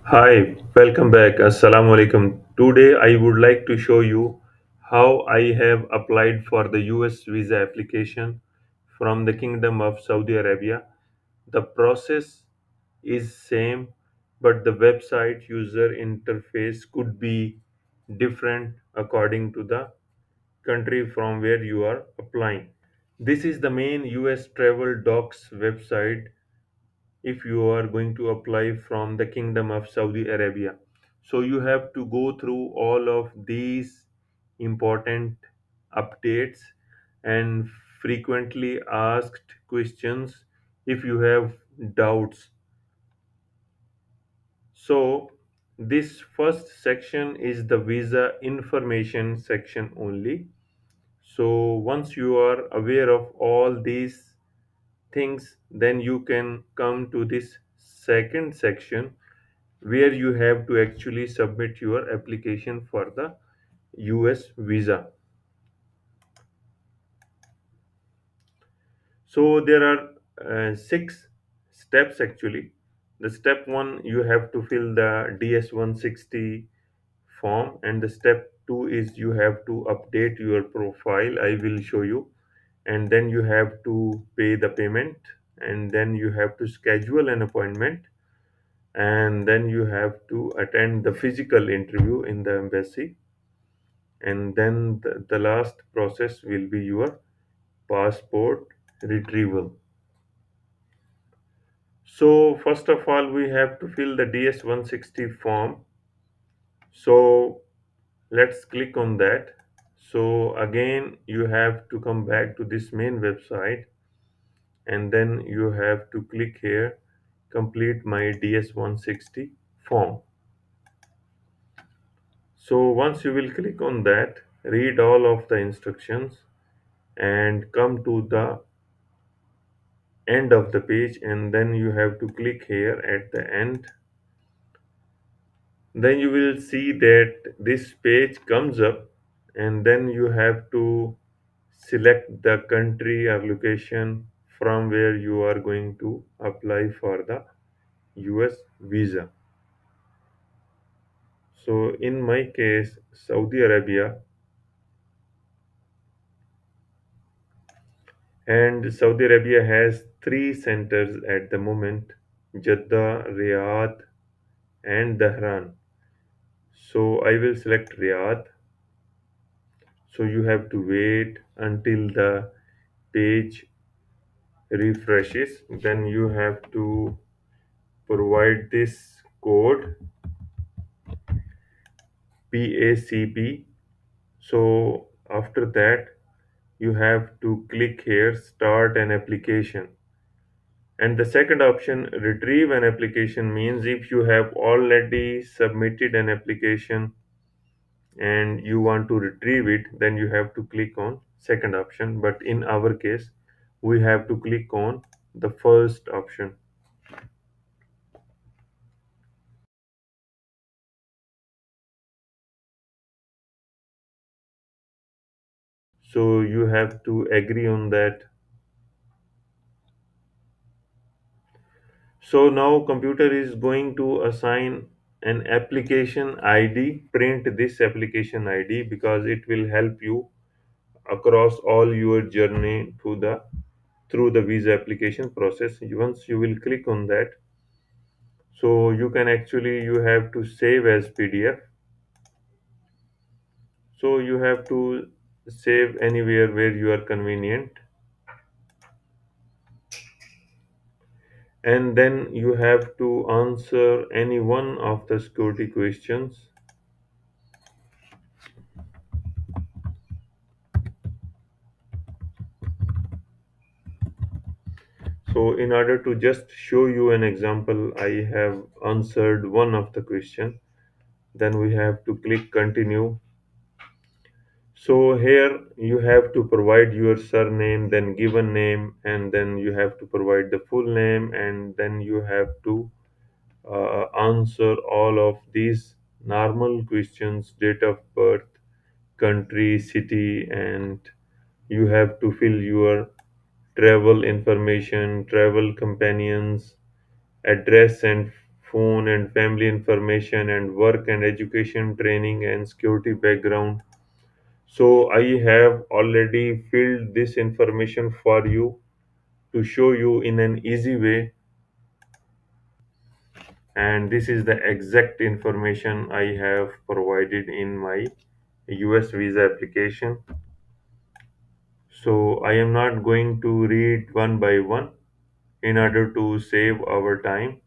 Hi, welcome back. Assalamu alaikum. Today I would like to show you how I have applied for the US visa application from the Kingdom of Saudi Arabia. The process is same, but the website user interface could be different according to the country from where you are applying. This is the main US travel docs website if you are going to apply from the Kingdom of Saudi Arabia. So you have to go through all of these important updates and frequently asked questions if you have doubts. So this first section is the visa information section only. So once you are aware of all these things, then you can come to this second section where you have to actually submit your application for the US visa. So there are six steps actually. The step one, you have to fill the DS 160 form, and the step two is you have to update your profile. I will show you, and then you have to pay the payment, and then you have to schedule an appointment, and then you have to attend the physical interview in the embassy, and then the last process will be your passport retrieval. So first of all, we have to fill the DS 160 form. So let's click on that. So again, you have to come back to this main website, and then you have to click here, complete my DS 160 form. So once you will click on that, read all of the instructions and come to the end of the page, and then you have to click here at the end. Then you will see that this page comes up, and then you have to select the country or location from where you are going to apply for the US visa. So in my case, Saudi Arabia, and Saudi Arabia has three centers at the moment: Jeddah, Riyadh, and Dahran. So I will select Riyadh. So you have to wait until the page refreshes. Then you have to provide this code PACP. So after that, you have to click here start an application. And the second option, retrieve an application, means if you have already submitted an application and you want to retrieve it, then you have to click on second option. But in our case, we have to click on the first option. So you have to agree on that. So now computer is going to assign an application ID. Print this application ID because it will help you across all your journey through the visa application process. Once you will click on that, so you can actually you have to save as PDF. So you have to save anywhere where you are convenient, and then you have to answer any one of the security questions. So in order to just show you an example, I have answered one of the question. Then we have to click continue. So here you have to provide your surname, then given name, and then you have to provide the full name, and then you have to answer all of these normal questions: date of birth, country, city, and you have to fill your travel information, travel companions, address, and phone and family information and work and education training and security background. So I have already filled this information for you to show you in an easy way, and this is the exact information I have provided in my US visa application. So I am not going to read one by one in order to save our time.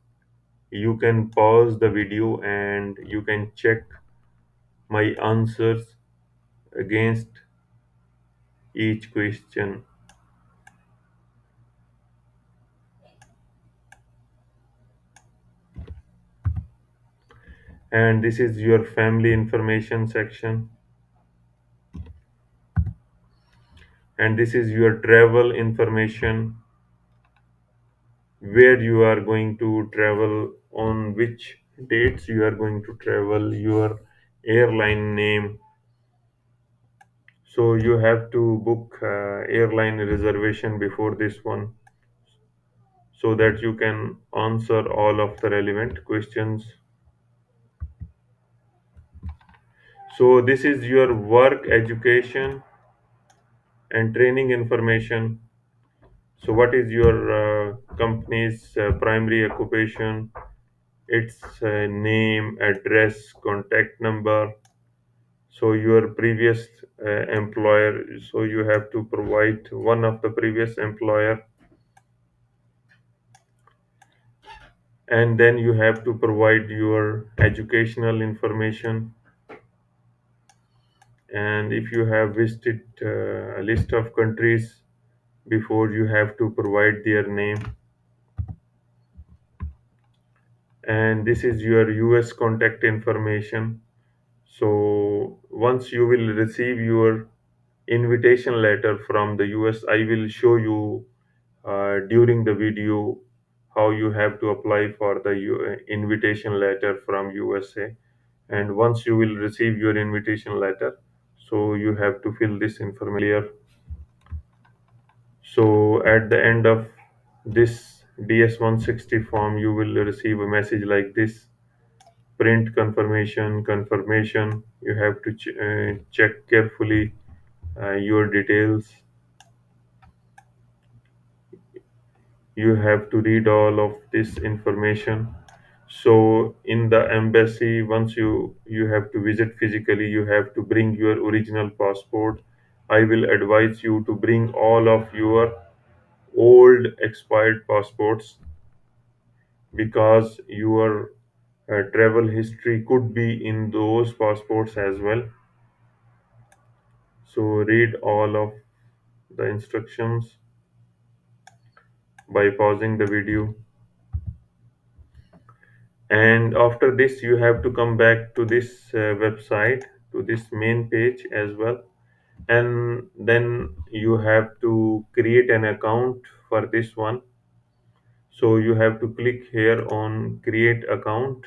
You can pause the video and you can check my answers against each question. And this is your family information section, and this is your travel information, where you are going to travel, on which dates you are going to travel, your airline name. So you have to book airline reservation before this one so that you can answer all of the relevant questions. So this is your work, education, and training information. So what is your company's primary occupation, its name, address, contact number. So your previous employer, so you have to provide one of the previous employer, and then you have to provide your educational information, and if you have visited a list of countries before, you have to provide their name. And this is your US contact information. So once you will receive your invitation letter from the US, I will show you during the video how you have to apply for the invitation letter from USA. And once you will receive your invitation letter, so you have to fill this information. So at the end of this DS-160 form, you will receive a message like this: print confirmation. You have to check carefully your details. You have to read all of this information. So in the embassy, once you have to visit physically, you have to bring your original passport. I will advise you to bring all of your old expired passports, because your travel history could be in those passports as well. So read all of the instructions by pausing the video. And after this, you have to come back to this website, to this main page as well. And then you have to create an account for this one. So you have to click here on create account.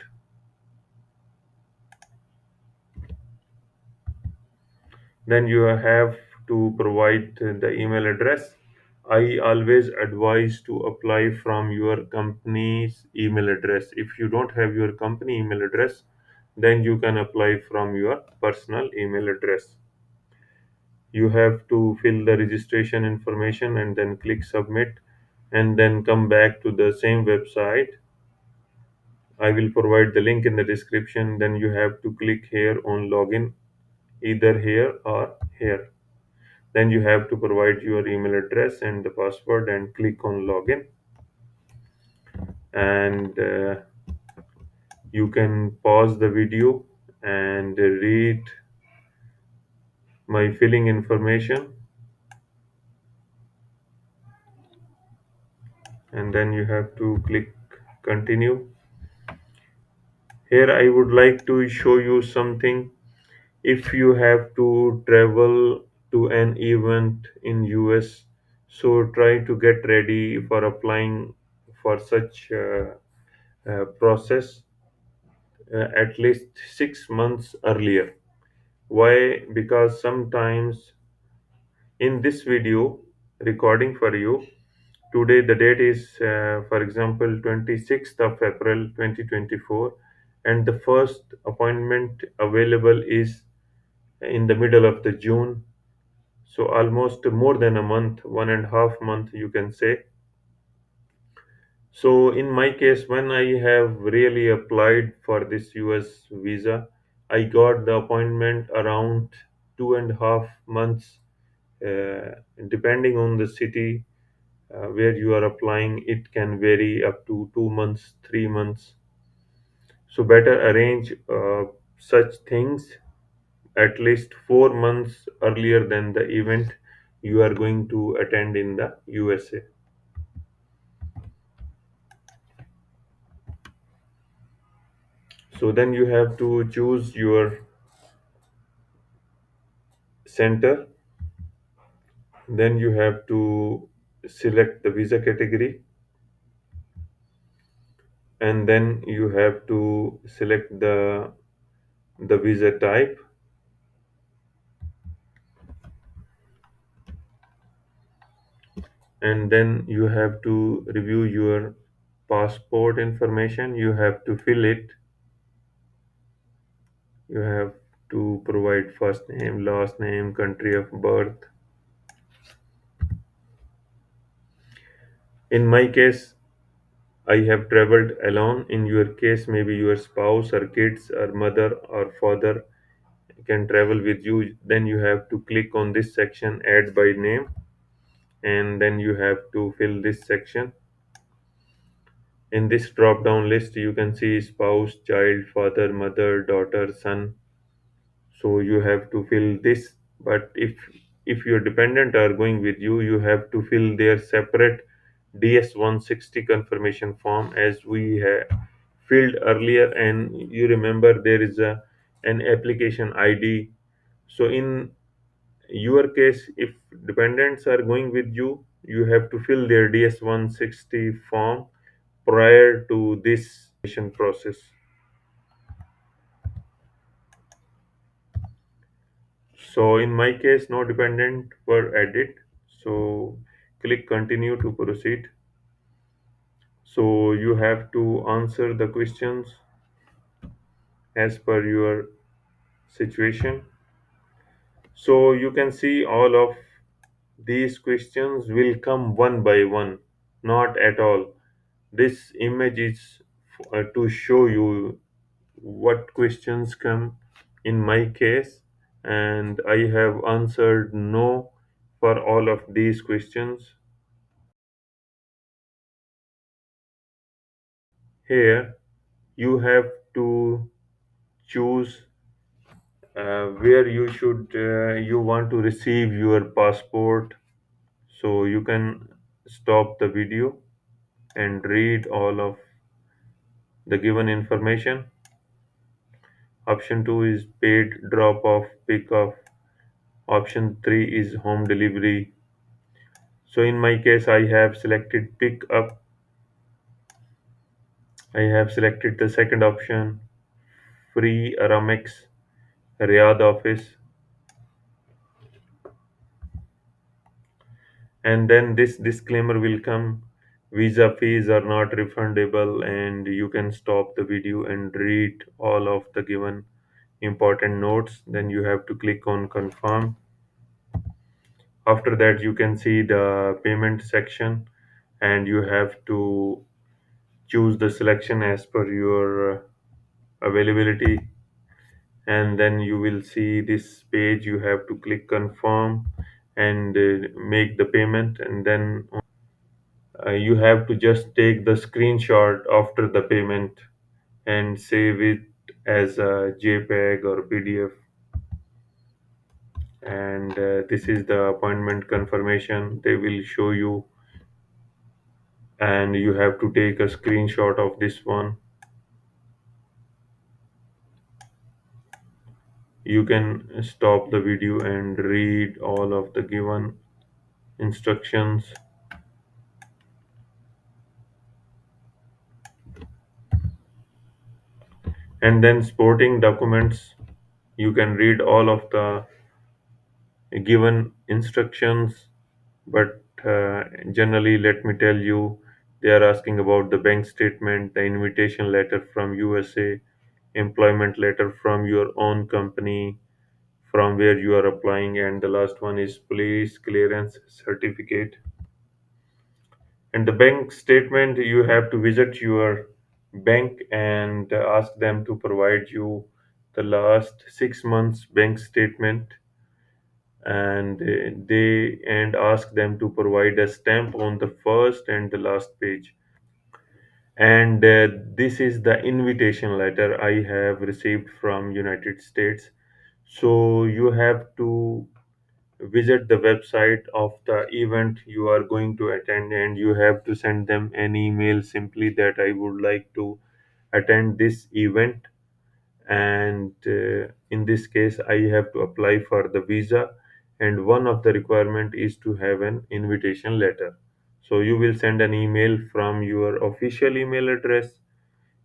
Then you have to provide the email address. I always advise to apply from your company's email address. If you don't have your company email address, then you can apply from your personal email address. You have to fill the registration information and then click submit, and then come back to the same website. I will provide the link in the description. Then you have to click here on login, either here or here. Then you have to provide your email address and the password and click on login. And you can pause the video and read my filling information, and then you have to click continue. Here I would like to show you something. If you have to travel to an event in US, so try to get ready for applying for such process at least 6 months earlier. Why? Because sometimes in this video recording for you, Today, the date is, for example, 26th of April 2024, and the first appointment available is in the middle of the June. So almost more than a month, 1.5 month, you can say. So in my case, when I have really applied for this US visa, I got the appointment around 2.5 months, depending on the city where you are applying. It can vary up to 2 months, 3 months. So better arrange such things at least 4 months earlier than the event you are going to attend in the USA. So then you have to choose your center. Then you have to select the visa category, and then you have to select the visa type, and then you have to review your passport information. You have to fill it. You have to provide first name, last name, country of birth. In my case, I have traveled alone. In your case, maybe your spouse or kids or mother or father can travel with you. Then you have to click on this section, add by name, and then you have to fill this section. In this drop down list, you can see spouse, child, father, mother, daughter, son. So you have to fill this. But if your dependent are going with you, you have to fill their separate DS 160 confirmation form as we have filled earlier. And you remember there is an application ID. So in your case, if dependents are going with you, you have to fill their DS 160 form prior to this process. So in my case, no dependent were added. So click continue to proceed. So you have to answer the questions as per your situation. So you can see all of these questions will come one by one, not at all. This image is to show you what questions come in my case, and I have answered no for all of these questions. Here you have to choose where you want to receive your passport. So you can stop the video and read all of the given information. Option 2 is paid drop off pick off. Option 3 is home delivery. So in my case, I have selected pick up. I have selected the second option, free Aramex Riyadh office. And then this disclaimer will come: visa fees are not refundable, and you can stop the video and read all of the given important notes. Then you have to click on confirm. After that, you can see the payment section, and you have to choose the selection as per your availability. And then you will see this page. You have to click confirm and make the payment, and then you have to just take the screenshot after the payment and save it as a JPEG or PDF. And this is the appointment confirmation they will show you, and you have to take a screenshot of this one. You can stop the video and read all of the given instructions. And then sporting documents, you can read all of the given instructions, but generally, let me tell you, they are asking about the bank statement, the invitation letter from USA, employment letter from your own company, from where you are applying, and the last one is police clearance certificate. And the bank statement, you have to visit your bank and ask them to provide you the last 6 months bank statement, and they and ask them to provide a stamp on the first and the last page. And this is the invitation letter I have received from United States. So you have to visit the website of the event you are going to attend, and you have to send them an email simply that I would like to attend this event. And in this case I have to apply for the visa, and one of the requirement is to have an invitation letter. So you will send an email from your official email address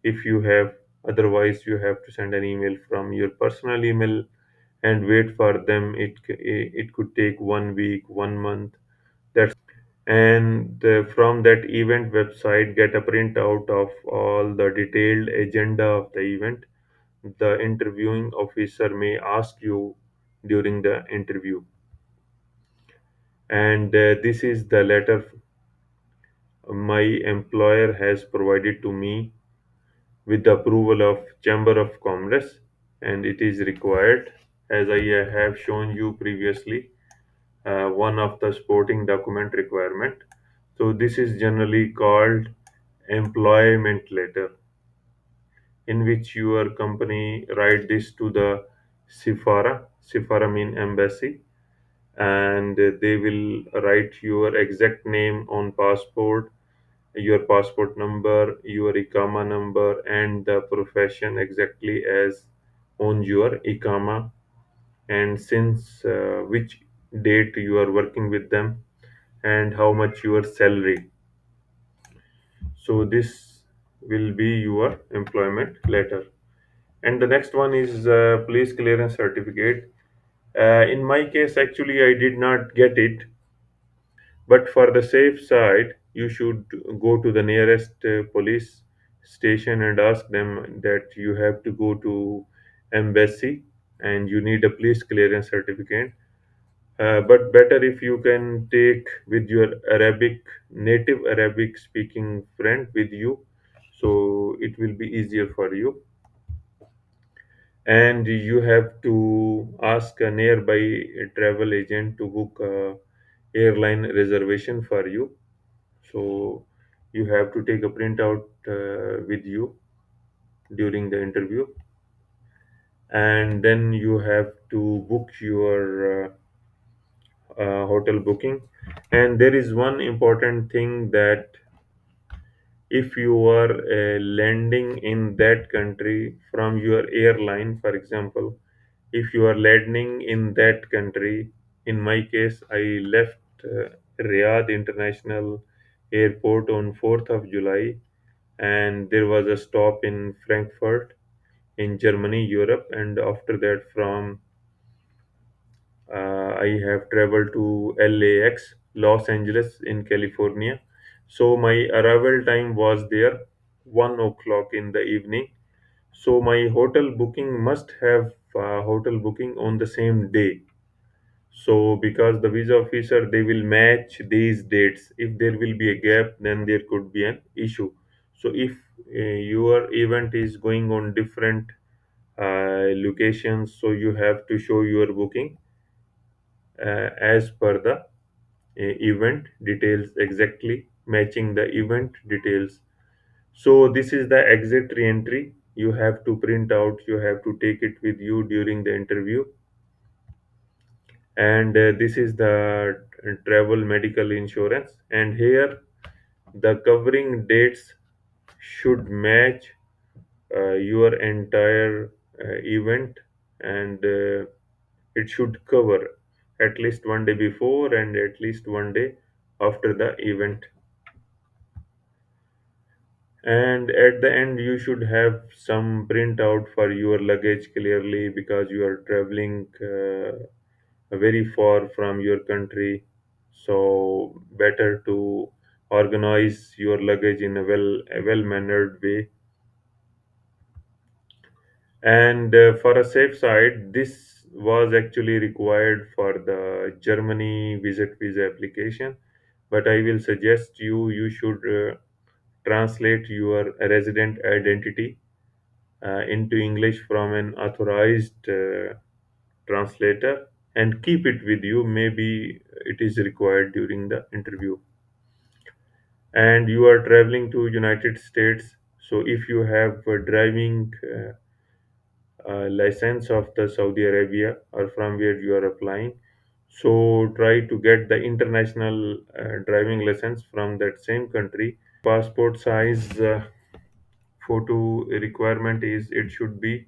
if you have, otherwise you have to send an email from your personal email and wait for them. It could take 1 week, 1 month. And from that event website, get a printout of all the detailed agenda of the event. The interviewing officer may ask you during the interview. And this is the letter my employer has provided to me with the approval of Chamber of Commerce, and it is required, as I have shown you previously, one of the supporting document requirement. So this is generally called employment letter, in which your company write this to the Sifara. Sifara mean embassy, and they will write your exact name on passport, your passport number, your ikama number, and the profession exactly as on your ikama, and since which date you are working with them, and how much your salary. So this will be your employment letter. And the next one is police clearance certificate. In my case, actually, I did not get it, but for the safe side, you should go to the nearest police station and ask them that you have to go to embassy and you need a police clearance certificate. But better if you can take with your Arabic, native Arabic speaking friend with you, so it will be easier for you. And you have to ask a nearby travel agent to book a airline reservation for you. So you have to take a printout with you during the interview, and then you have to book your hotel booking. And there is one important thing, that if you are landing in that country from your airline, for example, if you are landing in that country, in my case I left Riyadh International Airport on 4th of July, and there was a stop in Frankfurt in Germany, Europe, and after that from I have traveled to LAX, Los Angeles in California. So my arrival time was there 1 o'clock in the evening. So my hotel booking must have hotel booking on the same day. So because the visa officer, they will match these dates. If there will be a gap, then there could be an issue. So if your event is going on different locations, so you have to show your booking as per the event details, exactly matching the event details. So this is the exit re-entry. You have to print out, you have to take it with you during the interview. And this is the travel medical insurance, and here the covering dates should match your entire event, and it should cover at least 1 day before and at least 1 day after the event. And at the end, you should have some printout for your luggage clearly, because you are traveling very far from your country. So better to organize your luggage in a well mannered way. And for a safe side, this was actually required for the Germany visit visa application. But I will suggest you should translate your resident identity into English from an authorized translator and keep it with you. Maybe it is required during the interview. And you are traveling to United States, so if you have a driving license of the Saudi Arabia or from where you are applying, so try to get the international driving license from that same country. Passport size photo requirement is it should be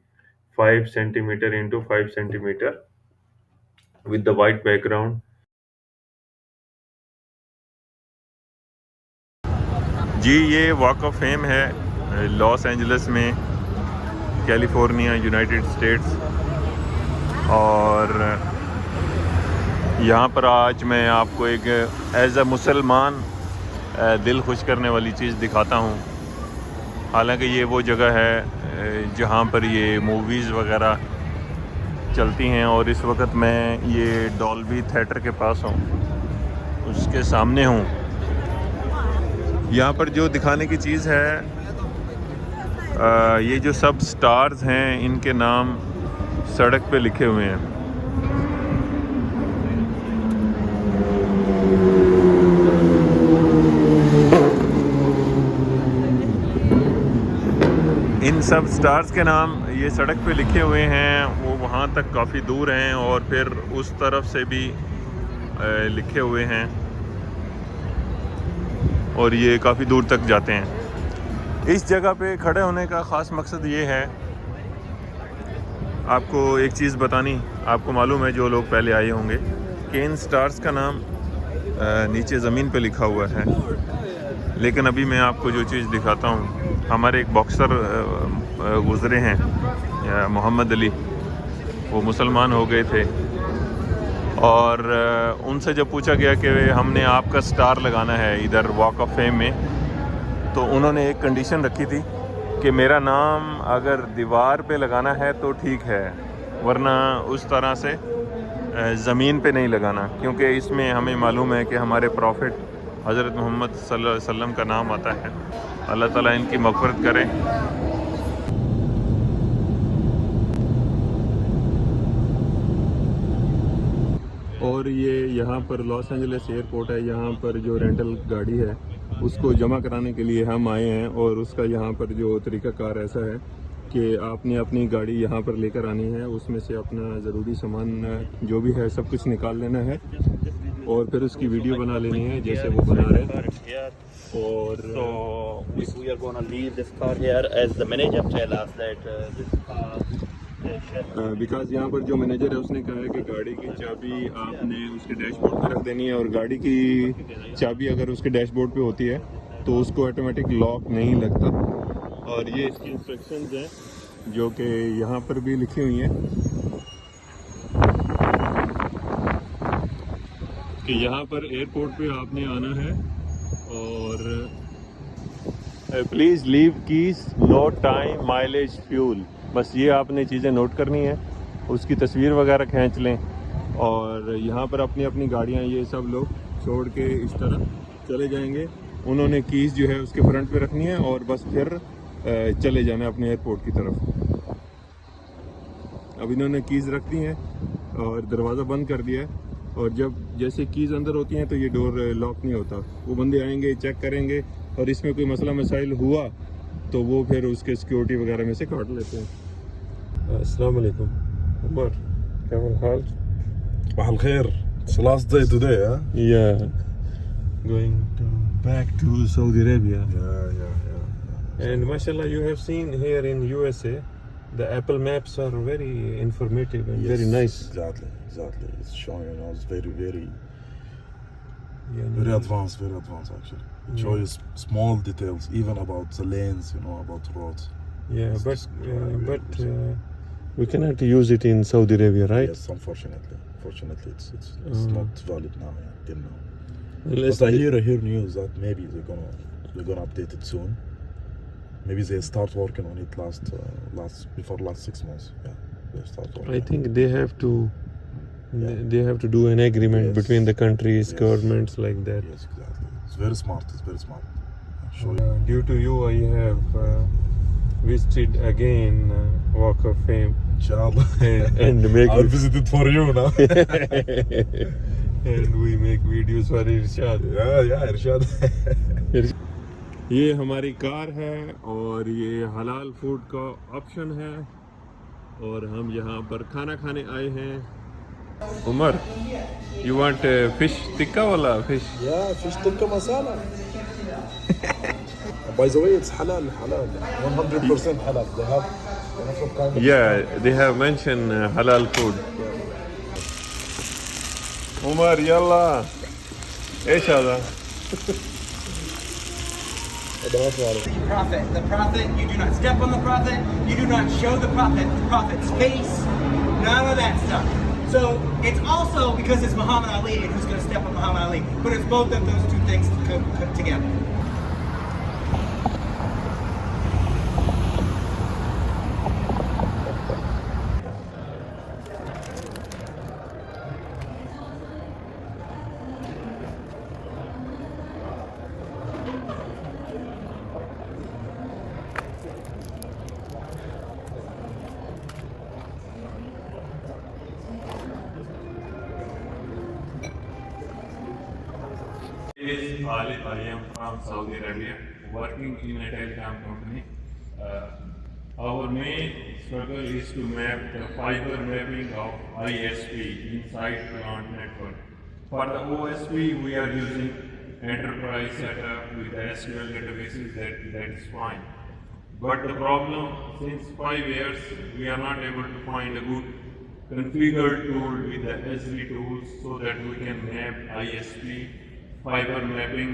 5 centimeter into 5 centimeter with the white background. जी ये walk of fame है Los Angeles में, California, United states. और यहाँ पर आज मैं आपको एक एज अ मुसलमान दिल खुश करने वाली चीज़ दिखाता हूँ। हालांकि ये वो जगह है जहाँ पर ये मूवीज़ वगैरह चलती हैं, और इस वक्त मैं ये डॉल्बी थिएटर के पास हूँ, उसके सामने हूँ। यहाँ पर जो दिखाने की चीज़ है, ये जो सब स्टार्स हैं इनके नाम सड़क पे लिखे हुए हैं। इन सब स्टार्स के नाम ये सड़क पे लिखे हुए हैं। वो वहाँ तक काफ़ी दूर हैं और फिर उस तरफ से भी लिखे हुए हैं, और ये काफ़ी दूर तक जाते हैं। इस जगह पे खड़े होने का ख़ास मकसद ये है, आपको एक चीज़ बतानी, आपको मालूम है जो लोग पहले आए होंगे कि इन स्टार्स का नाम नीचे ज़मीन पे लिखा हुआ है। लेकिन अभी मैं आपको जो चीज़ दिखाता हूँ, हमारे एक बॉक्सर गुज़रे हैं मोहम्मद अली, वो मुसलमान हो गए थे, और उनसे जब पूछा गया कि हमने आपका स्टार लगाना है इधर वॉक ऑफ फेम में, तो उन्होंने एक कंडीशन रखी थी कि मेरा नाम अगर दीवार पे लगाना है तो ठीक है, वरना उस तरह से ज़मीन पे नहीं लगाना, क्योंकि इसमें हमें मालूम है कि हमारे प्रॉफिट हज़रत मोहम्मद सल्लल्लाहु अलैहि वसल्लम का नाम आता है। अल्लाह ताला इनकी मग़फ़िरत करे। और ये यहाँ पर लॉस एंजलिस एयरपोर्ट है, यहाँ पर जो रेंटल गाड़ी है उसको जमा कराने के लिए हम आए हैं। और उसका यहाँ पर जो तरीक़ाकार ऐसा है कि आपने अपनी गाड़ी यहाँ पर लेकर आनी है, उसमें से अपना ज़रूरी सामान जो भी है सब कुछ निकाल लेना है, और फिर उसकी वीडियो बना लेनी है जैसे वो बना रहे हैं। और we are gonna leave this car here as the manager tell us that this car because यहाँ पर जो मैनेजर है उसने कहा है कि गाड़ी की चाबी आपने उसके डैशबोर्ड पे रख देनी है, और गाड़ी की चाबी अगर उसके डैशबोर्ड पे होती है तो उसको ऑटोमेटिक लॉक नहीं लगता। और ये इसकी इंस्ट्रक्शंस हैं जो कि यहाँ पर भी लिखी हुई हैं कि यहाँ पर एयरपोर्ट पे आपने आना है, और please leave keys, no time, mileage, fuel, बस ये आपने चीज़ें नोट करनी है, उसकी तस्वीर वगैरह खींच लें। और यहाँ पर अपनी अपनी गाड़ियाँ ये सब लोग छोड़ के इस तरह चले जाएंगे। उन्होंने कीज़ जो है उसके फ्रंट पे रखनी है और बस फिर चले जाना है अपने एयरपोर्ट की तरफ। अब इन्होंने कीज़ रख दी हैं और दरवाज़ा बंद कर दिया है, और जब जैसे कीज़ अंदर होती हैं तो ये डोर लॉक नहीं होता। वो बंदे आएंगे, चेक करेंगे, और इसमें कोई मसला मसाइल हुआ तो वो फिर उसके सिक्योरिटी वगैरह में से काट लेते हैं। अस्सलाम वालेकुम उमर, क्या हाल? Bahal khair. It's the last day today, huh? Yeah, going back to Saudi Arabia. Yeah. And mashallah, you have seen here in USA, the Apple maps are very informative and very nice. Exactly. It's showing, it's very Yeah, advanced actually. It shows small details, even about the lanes, about roads. yeah, It's but we cannot use it in Saudi Arabia, right? Yes, unfortunately. Fortunately, it's not valid now, till now. Unless But I hear news that maybe they're gonna update it soon. Maybe they start working on it last 6 months. Yeah, they start working. I think they have to. They have to do an agreement between the countries, governments, like that. Yes, exactly. It's very smart. It's very smart. Show you. Due to you, I have visited again Walk of Fame. Inshallah. And make I'll visit it for you now. and we make videos for Irshad. yeah, Irshad. ये हमारी car है और ये हलाल food का option है और हम यहाँ पर खाना खाने आए हैं Umar you want fish tikka वाला fish Yeah, fish tikka masala. By the way, it's halal, 100% halal. They have some kind of. Yeah, they have mentioned halal food. Umar, yalla. ايش هذا؟ Prophet. The prophet, you do not step on the prophet, you do not show the prophet's face, none of that stuff. So it's also because it's Muhammad Ali and who's going to step on Muhammad Ali, but it's both of those two things put together. Is Ali. I am from Saudi Arabia, working in a telecom company. Our main struggle is to map the fiber mapping of ISP inside plant network. For the OSP, we are using enterprise setup with the SQL databases. That is fine. But the problem, since 5 years, we are not able to find a good configured tool with the SD tools so that we can map ISP fiber mapping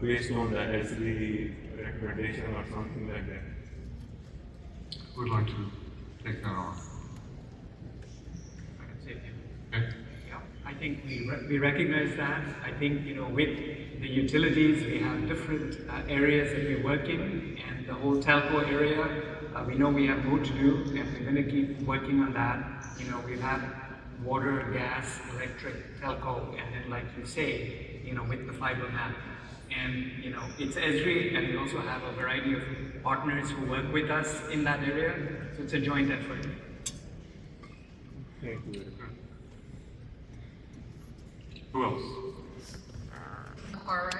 based on the SD recommendation or something like that. Would like to take that on. I can say it. Okay. Yeah, I think we recognize that. I think, with the utilities, we have different areas that we work in, and the whole telco area, we know we have more to do, and we're going to keep working on that. We've had water, gas, electric, telco, and then, like you say, with the fiber map. And, it's Esri, and we also have a variety of partners who work with us in that area. So it's a joint effort. Thank you very much. Who else? Our